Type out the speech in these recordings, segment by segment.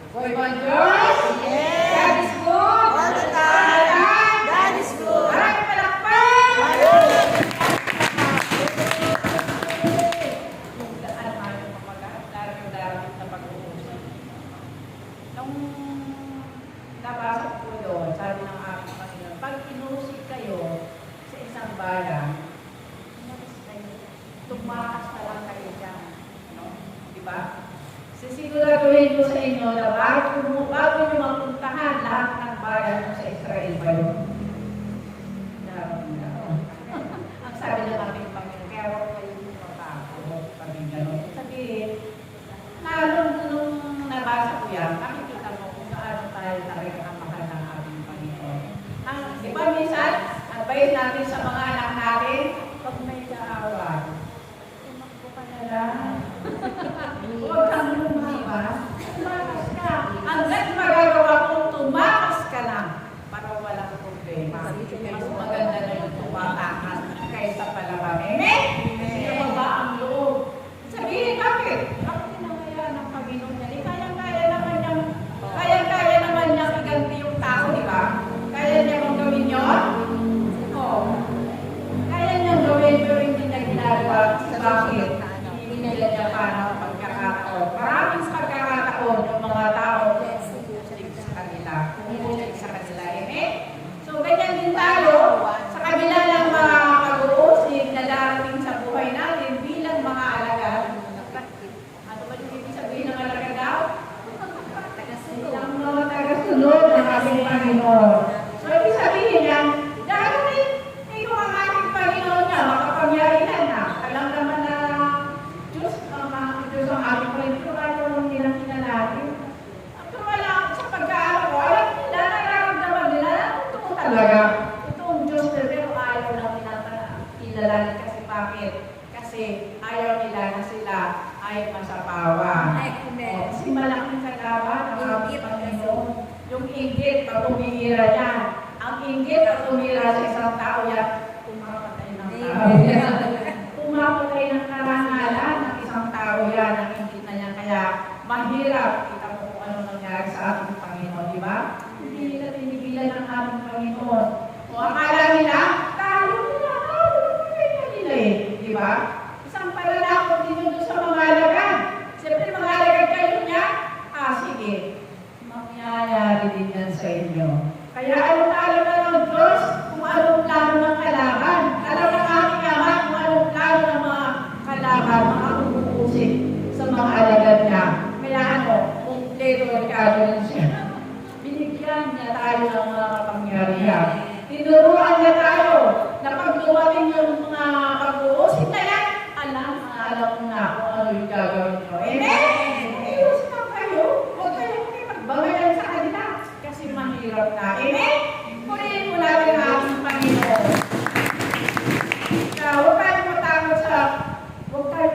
Boy Wonders? Yes! God is good! All the time! God is good! Maraming palakpak! Darating na pag-uusap. Nung nabasa ko doon, sabi ng aking Panginoon, pag inusig kayo sa isang bayan, tumakas na lang kayo dyan. No? Diba? Sisiguraduhin ko sa inyo na bago nyo mapuntahan lahat ng bayan sa Israel ba yun? Ang sabi ng aking Panginoon, kaya huwag kayong matakot. Sabihin, nung nabasa ko yan, nakikita mo kung gaano tayo talaga ang mahal ng ating Panginoon. Di ba minsan, advice natin sa mga anak natin, pag may kaaway, tumakbo ka na lang. Huwag kang lumabas. Tumakas ka. Hanggat magagawa kong tumakas ka lang para walang problema. Mas maganda na yung tumatakas kaysa palabang. Amen? Kasi maba ang loob. Sabihin, bakit? Bakit tinangaya ng Panginoon niya? Kayang-kaya naman niya iganti yung tao, di ba? Kaya niya bang gawin yun? Oo. Kaya niya gawin, pero hindi niya ginagawa. Bakit? Hindi nila niya para pagkakataon. Maraming pagkakataon yung mga tao sa kanila. Umuulit sa kanila. Amen? So, ganyan din tayo. Sa kabila ng mga pag-uusig na darating sa buhay natin bilang mga alagad. Ano ba yung ibig sabihin ng alagad daw? Bilang mga tagasunod ng ating Panginoon. So, ibig sabihin yan, dahil ito ang ating Panginoon niya, makapangyarihan na. Alam naman na Diyos ang ating Panginoon. Pero ano nung nilang kinalatin? Pero wala sa pagkaano ko, alam nila, nararamdaman nila, ito talaga. Ito ang Diyos na pero ayaw lang nila kinalatin kasi bakit? Kasi ayaw nila na sila ay masapawan. Kasi malaking kalaban ng ating Panginoon. Yung inggit pag tumihira yan. Ang inggit pag tumihira sa isang tao yan, pumapatay ng tao yan. Pumapatay ng karangalan ng isang tao yan. Ang inggit na yan. Kaya mahirap. Kita mo kung ano nangyari sa ating Panginoon. Di ba? Hindi nila tinigilan ng ating Panginoon. O akala nila, talo nila. Nila eh. Di ba? Isang palalakot din doon sa mga alagad. Siyempre mga alagad kayo niya. Sige. Mangyayari din yan sa inyo. Kaya alam na ng Diyos kung anong plano ng kalaban. Alam ng aking Ama kung anong plano ng mga kalaban, mga umuusik sa mga alagad niya. Kaya kumpleto regalo rin siya. Binigyan niya tayo ng mga kapangyarihan. Tinuruan niya tayo na pag dumating yung mga pag-uusik na yan, alam na kung ano yung gagawin ko. Amen? Iusip lang kayo. Huwag kayong magbabayan sa kanila. Kasi mahirap na. Amen? Purihin mo natin ang ating Panginoon. Kaya huwag tayong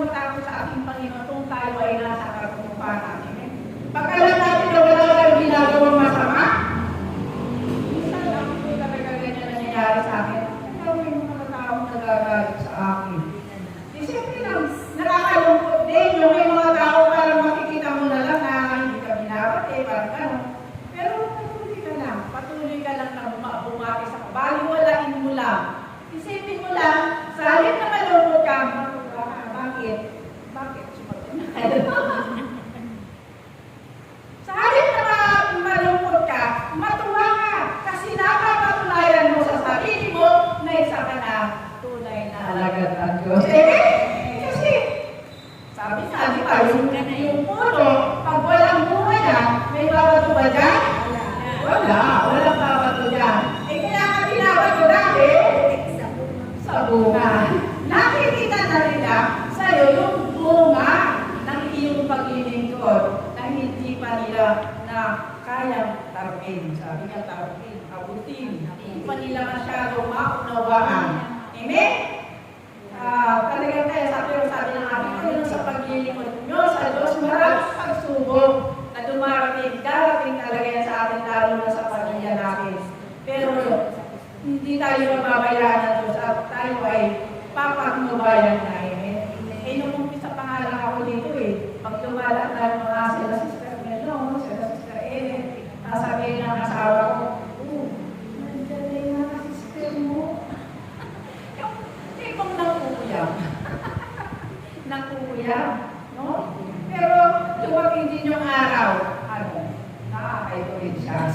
matakot sa ating Panginoon kung tayo ay nasa katutupan natin. Amen? Pag alam natin na wala tayong ginagawang masama, minsan lang po talaga ganyan nangyayari sa akin. Ang gawin mo mga taong nagagalit sa akin. Siyempre lang, nakakalungkot din yung may mga tao parang makikita mo na lang na hindi ka binabati, parang gano'n. Pero patuloy ka lang na bumati sa kabaliwalain mo lang. Isipin mo lang, sa halip na malungkot ka, matuwa ka. Bakit? Sumagot na kayo. Sa halip na malungkot ka, matuwa ka. Kasi napapatunayan mo sa sarili mo na isa ka na tunay na alagad ng Diyos. Kasi, sabi nga, di ba, yung puno, pag walang bunga yan, may babato ba dyan? Walang babato dyan. Kaya ka binabato dahil sa bunga. Nakikita na nila sa'yo yung bunga ng iyong paglilingkod na hindi pa nila na kayang tarpin. Sabi nga tarpin, abutin. Hindi pa nila masyado maunawaan. Amen? Talagang kaya sabi ng ating Panginoon sa paglilingkod nyo sa Diyos, maraming pagsubok na darating talaga yan sa atin, lalo na sa pamilya natin. Pero hindi tayo mababayaan ng Diyos at tayo ay papagnubayan na. Nung umpisa pa nga lang ako dito pag lumalak na mga sila sister, sila yung araw, nakakaito rin siya.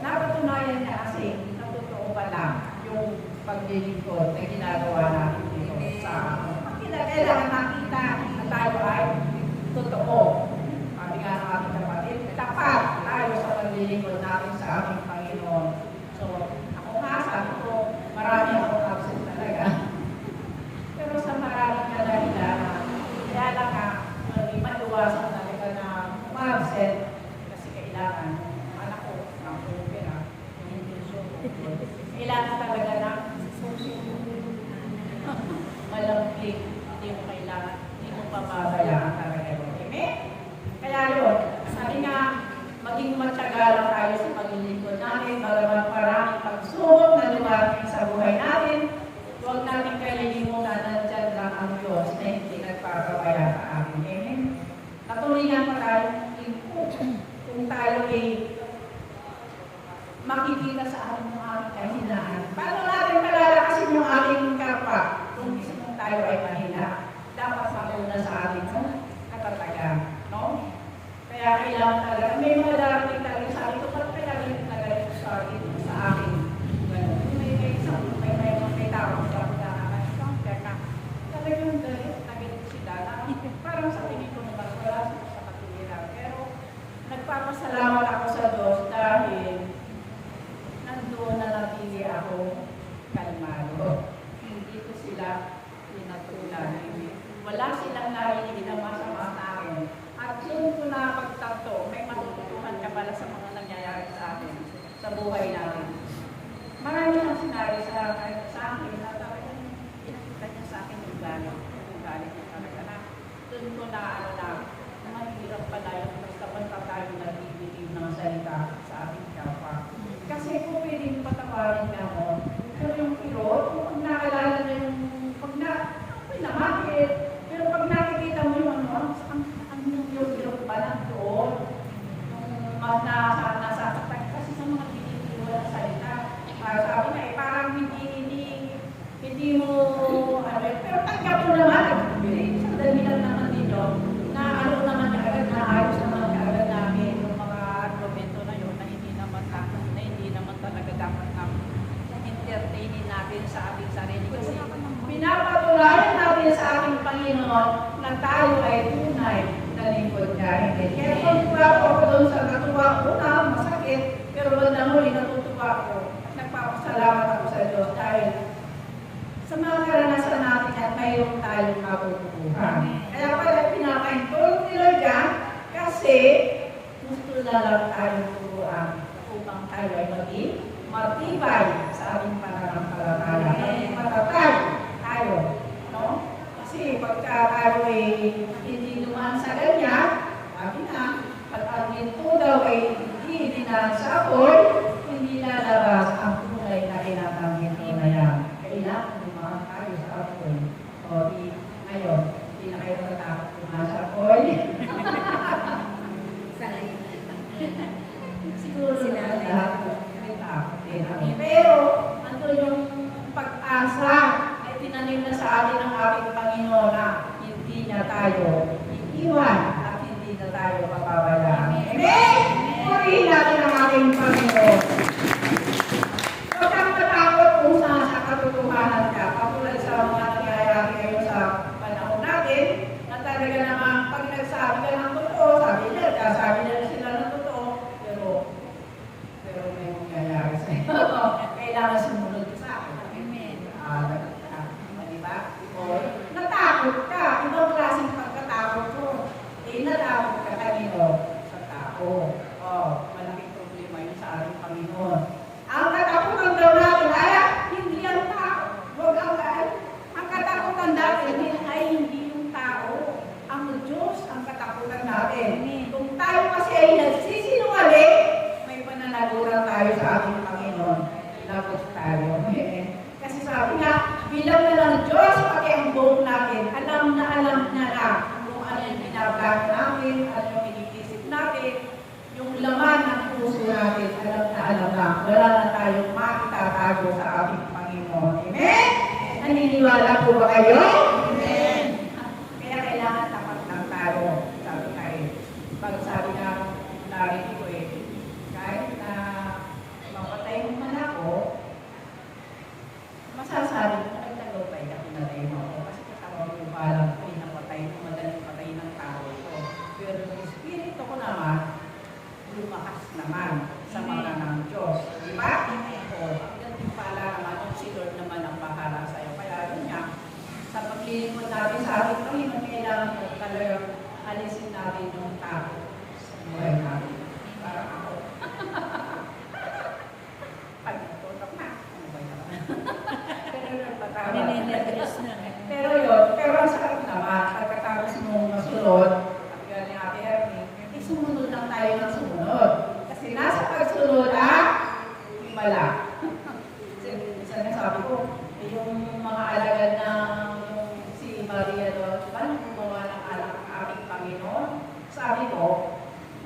Napatunayan niya kasi natotoo pa lang yung paglilingkod na ginagawa natin dito sa kailangan makita na tayo ay totoo. Sabi nga ng ating kapatid, tapat tayo sa paglilingkod natin sa ating Panginoon. So, ako nga, sabi ko, marami akong absent talaga. Pero sa maraming kadahilan, kaya lang nga, hindi maiwasan talaga na ma-absent kasi kailangan, anak ko, ng pera, yung intensyon ko. Kailangan talaga na malampig, hindi mo kailangan, hindi mo pababayaan talaga yun. Amen? Kaya yun, sabi nga, maging matyaga lang tayo sa paglilingkod natin, maraming maraming pagsubok na dumating sa buhay natin. Huwag natin kalilimutan na dyan lang ang Diyos na hindi nagpapabaya sa atin. Amen? Patuloy pa tayo kung tayo ay makikita sa ating mga kahinaan. Paano natin palalakasin yung ating kapwa kung gusto tayo ay mahina? Dapat mauna sa ating katatagan. No? Kaya kailangan talaga, may mga darating talaga sa akin, ba't kailangan talaga sa akin, sa akin? May tao sa akin na teka, talagang galit sila na parang sa tingin ko naman wala sa katuwiran. Pero nagpapasalamat ako sa Diyos dahil nandoon na napili ako kalmado. Hindi ko sila pinatulan. Wala silang narinig na masama sa akin. At yun ko na pagtanto, may matututuhan ka pala sa mga nangyayari sa atin, sa buhay natin. Marami ang sinabi sa akin na talagang pinakita niya sa akin yung galit. Yung galit niya talaga na doon ko na mahirap pala yung basta tayo nag-ibigay ng salita sa ating kapwa. Kasi kung pwedeng patawarin ka mo, pero yung kirot, kung naalala na yung pinamakit, pero pag nakikita mo yung yung kirot pa lang doon, yung nasasaktan kasi sa mga binibigay ng salita. Sabi na parang hindi mo, pero tanggap mo naman, sa dami lang naman dito, na naman kaagad, na ayos naman kaagad namin yung mga argumento na yun, na hindi naman talaga dapat entertainin natin sa ating sarili. Kasi pinapatulayan natin sa ating Panginoon na tayo ay tunay na lingkod niya. Kaya natutuwa ko doon sa natuwa ko na masakit, pero bandang huli natutuwa ko. Nagpapasalamat ako sa Diyos dahil sa mga karanasan natin at mayroon tayong matutuhan. Kaya pala pinakaintulog nila dyan kasi gusto na lang tayong turuan upang tayo ay maging matibay sa ating pananampalataya. Maging matatag tayo. No? Kasi pagka tayo ay hindi dumaan sa ganyan, sabi na, pag ang ginto daw ay hindi dinaan sa apoy, hindi lalabas ang kulay na kinatanggit mo na yan. Kailangan dumaan tayo sa apoy. O ngayon, hindi na kayo natatakot dumaan sa apoy. Siguro sila lahat may takot din. Pero, ando yung pag-asa ay tinanim na sa atin ng ating Panginoon na hindi niya tayo iiwan at hindi na tayo papabayaan. Amen! Purihin natin ang ating Panginoon. Huwag kang matakot kung sa katotohanan ka. Katulad sa mga nangyayari ngayon sa panahon natin, na talaga naman pag nagsabi ka ng totoo, sabi nila sila ng totoo, pero may nangyayari sa iyo. Kailangan sumunod ka sa akin. Amen. Diba? Natakot ka. Ibang klaseng pagkatakot ko. Natakot ka kanino? Sa tao. Malaking problema yun sa ating Panginoon. Ang katakutan daw natin ay hindi ang tao. Ang katakutan natin ay hindi yung tao. Ang Diyos ang katakutan natin. Kung tayo kasi ay nagsisinungaling, may pananaguran tayo sa ating Panginoon. Lagot tayo. Kasi sabi nga, bilang na ng Diyos, pati ang buong natin, alam niya na kung ano yung binabago namin, ano yung iniisip natin, yung laman ng puso natin, alam na. Wala na tayong makitatago sa ating Panginoon. Amen? Naniniwala po ba kayo? Amen. Kaya kailangan tapat lang tayo sa natin yung tao sa buhay natin. Parang ako. Pag natutok na, ano ba yun? Pero nagpatawa. Ninenervyos na. Pero yun, pero ang sarap naman, pagkatapos mong masunod, at yun ni Ate Ernie, sumunod lang tayo ng sumunod. Kasi nasa pagsunod, himala. Kasi isa na sabi ko, yung mga alagad na yung si Maria doon, paano gumawa ng alak ang ating Panginoon? Sabi ko,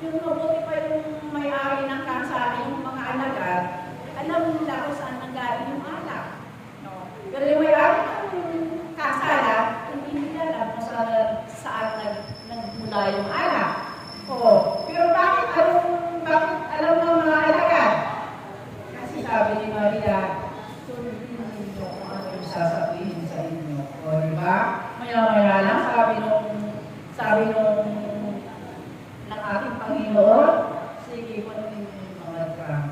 yung mabuti pa yung may-ari ng kasa, yung mga alagad, alam nila kung saan nanggaling yung alak. No? Pero yung may-ari ng kasala, hindi nila alam kung saan nagmula yung alak. Oo. Pero bakit alam ng mga alagad? Kasi sabi ni Maria, sundin ninyo kung ano yung sasabihin sa inyo. O, diba? Maya-maya lang, sabi nung ng ating Panginoon, sige, kunin yung mga drang.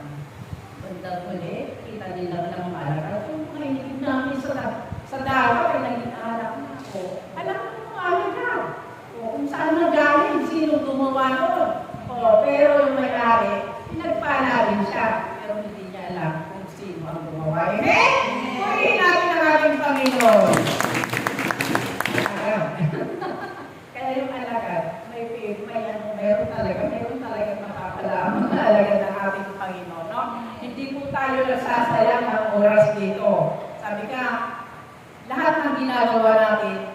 Bandang huli, kita nila ng mga alagad. Kung makinig namin sa dawa, ay naging alak na ako. Alam mo yung mga alagad. Kung saan nagaling, sino gumawa nun. Pero yung may-ari, pinagpala rin siya. Pero hindi niya alam kung sino ang gumawa. Amen? Purihin natin ang ating Panginoon. Kaya yung alagad, meron talaga makapala ang mga alagad ng ating Panginoon. No? Hindi po tayo nasasayang ng oras dito. Sabi ka, lahat ng ginagawa natin,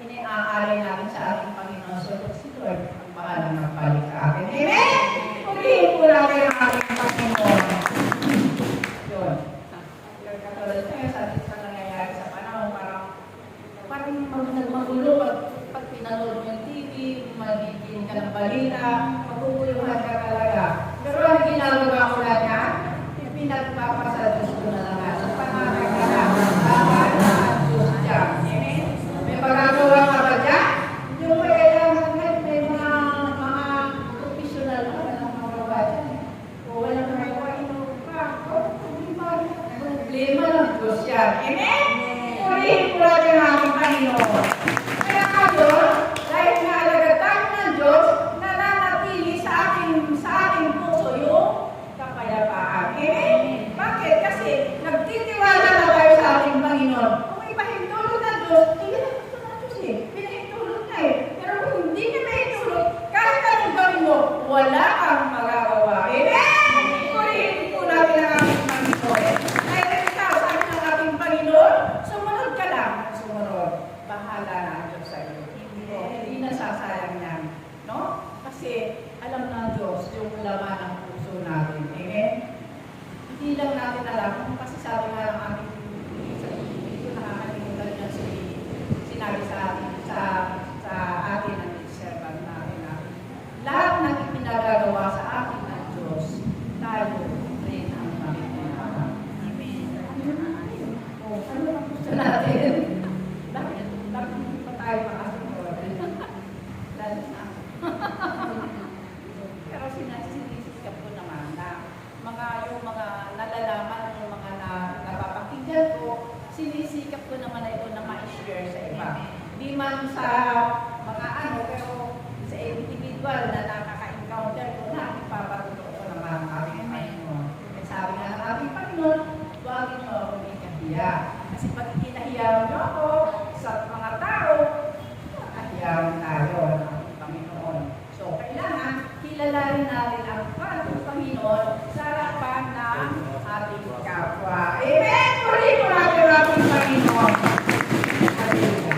iniaalay natin sa ating Panginoon. So, si Lord ang bahala magbalik sa atin. Amen? Purihin po natin ang ating Panginoon. Yun. Katulad tayo sa nangyayari sa panahon, parang magulo pag pinanood yung TV, magiging ka ng balita, maguguluhan ka talaga. Pero ang ginagawa ko lang yan, pinagpapasa Diyos ko na lang sa pangangailangan. Bakit na ang Diyos dyan? Amen? May magagawa ka ba dyan? Yung may mga professional na walang magawa dyan. O walang magawa, inuwi pa. Problema ng Diyos yan. Amen? Purihin po natin ang ating Panginoon. Kaya nga doon, dahil naalagad tayo ng Diyos, nananatili sa ating puso yung kapayapaan. Amen? Bakit? Kasi nagtitiwala na tayo sa ating Panginoon. Kung ipahintulot ng Diyos, hindi na gusto ng Diyos eh. Pinahintulot na eh. Pero kung hindi niya mahintulot, kahit anong gawin mo, wala kang magagawa. Amen? Purihin po natin ang ating Panginoon. Dahil ikaw, sabi ng ating Panginoon, sumunod ka lang. Sumunod. Bahala na ang Diyos sa iyo. Hindi nasasayang yan. No? Kasi alam ng Diyos yung laman ng puso natin. Amen? Hindi lang natin alam. Kasi sabi nga ng ating ito nakakalimutan niya sinabi sa atin ng servant natin na lahat ng ipinagagawa sa atin ng Diyos, tayo rin ang makikilala. Amen. Ano ang gusto natin? Bakit hindi pa tayo makasunod? Lalo na. Pero sinisisikap ko naman na yung mga nalalaman, yung mga napapakinggan ko, sinisikap ko naman na ito na ma-share sa iba. Di man sa mga pero sa individual na nakaka-encounter ko na, ipapatuto ko naman ang aking Panginoon. Sabi nga ng ating Panginoon, huwag niyo akong ikahiya. Kasi pag ikinahiya niyo ako sa mga tao, makahiyawan tayo ng ating Panginoon. So, kailangan kilalanin natin ang ating Panginoon sa harapan ng ating kapwa. Amen! Puri po natin ang ating Panginoon. Hallelujah.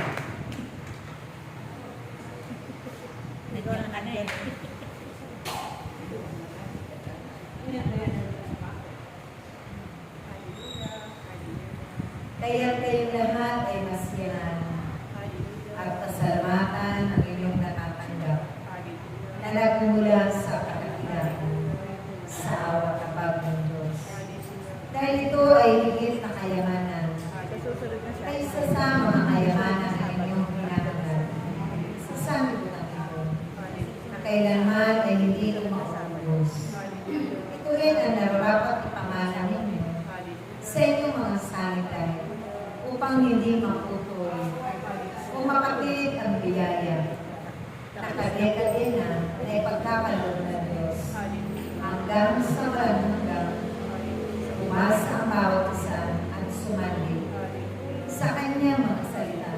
Kaya kayong lahat ay masiyahan at pasalamatan ang inyong natatanggap na nagmula sa kakakilangan sa awat-abag ng Diyos. Dahil ito ay higit na kayamanan kaysa sa mga kayamanan na inyong pinangalan sa sanlibutan ito na kailanman ay hindi lumaubos. Ito rin ang nararapat ipangalan ninyo sa inyong mga sanitay upang hindi maputol o makatid ang biyaya. nakadekade na ipagkakaloob ng Diyos hanggang sa walang hanggang. Umasa ang bawat isa at sumali sa kanyang mga salita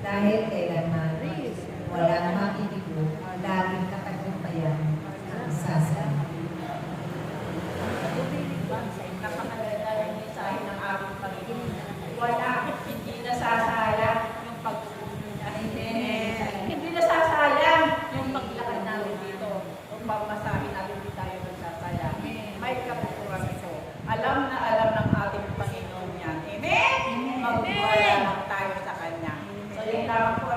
dahil kailanman walang makikibo, laging katagumpayan ang sasabi. Napakaganda ng mensahe ng ating Panginoon. Wala, hindi nasasayang yung pagtutulong natin. Hindi nasasayang yung paglakad natin dito. Kung pamasahin natin, hindi tayo nagsasayang. May kapukuran ito. Alam na alam ng ating Panginoon yan. Amen? Magwala lang tayo sa Kanya. So yun lang po